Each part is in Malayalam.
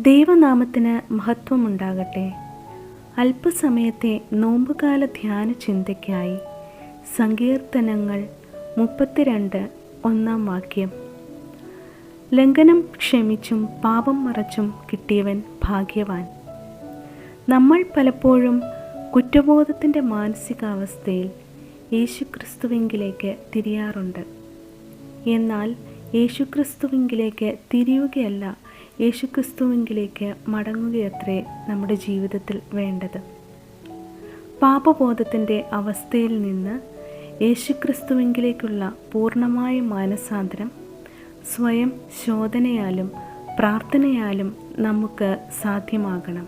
ദൈവനാമത്തിന് മഹത്വമുണ്ടാകട്ടെ. അല്പസമയത്തെ നോമ്പുകാല ധ്യാന ചിന്തയ്ക്കായി സങ്കീർത്തനങ്ങൾ 32 1-ാം വാക്യം. ലംഘനം ക്ഷമിച്ചും പാപം മറച്ചും കിട്ടിയവൻ ഭാഗ്യവാൻ. നമ്മൾ പലപ്പോഴും കുറ്റബോധത്തിൻ്റെ മാനസികാവസ്ഥയിൽ യേശുക്രിസ്തുവിങ്കിലേക്ക് തിരിയാറുണ്ട്. എന്നാൽ യേശുക്രിസ്തുവിങ്കിലേക്ക് തിരിയുകയല്ല, യേശുക്രിസ്തുവിങ്കിലേക്ക് മടങ്ങുകയത്രേ നമ്മുടെ ജീവിതത്തിൽ വേണ്ടത്. പാപബോധത്തിൻ്റെ അവസ്ഥയിൽ നിന്ന് യേശുക്രിസ്തുവിങ്കിലേക്കുള്ള പൂർണ്ണമായ മാനസാന്തരം സ്വയം ശോധനയാലും പ്രാർത്ഥനയാലും നമുക്ക് സാധ്യമാകണം.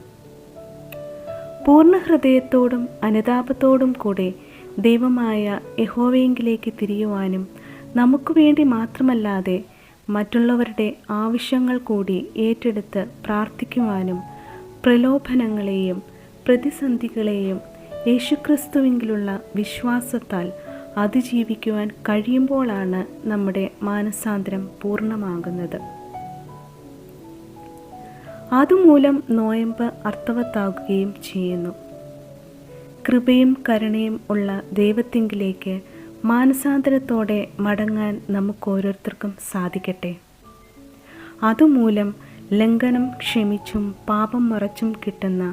പൂർണ്ണ ഹൃദയത്തോടും അനുതാപത്തോടും കൂടെ ദൈവമായ യഹോവയെങ്കിലേക്ക് തിരിയുവാനും നമുക്ക് വേണ്ടി മാത്രമല്ലാതെ മറ്റുള്ളവരുടെ ആവശ്യങ്ങൾ കൂടി ഏറ്റെടുത്ത് പ്രാർത്ഥിക്കുവാനും പ്രലോഭനങ്ങളെയും പ്രതിസന്ധികളെയും യേശുക്രിസ്തുവിങ്കിലുള്ള വിശ്വാസത്താൽ അതിജീവിക്കുവാൻ കഴിയുമ്പോഴാണ് നമ്മുടെ മാനസാന്തരം പൂർണ്ണമാകുന്നത്. അതുമൂലം നോയമ്പ് അർത്ഥവത്താകുകയും ചെയ്യുന്നു. കൃപയും കരുണയും ഉള്ള ദൈവത്തിങ്കിലേക്ക് മാനസാന്തരത്തോടെ മടങ്ങാൻ നമുക്കോരോരുത്തർക്കും സാധിക്കട്ടെ. അതുമൂലം ലംഘനം ക്ഷമിച്ചും പാപം മറച്ചും കിട്ടുന്ന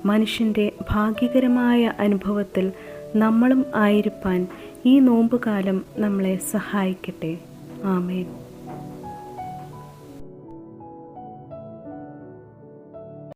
മനുഷ്യൻ്റെ ഭാഗ്യകരമായ അനുഭവത്തിൽ നമ്മളും ആയിരിക്കാൻ ഈ നോമ്പുകാലം നമ്മളെ സഹായിക്കട്ടെ. ആമേൻ.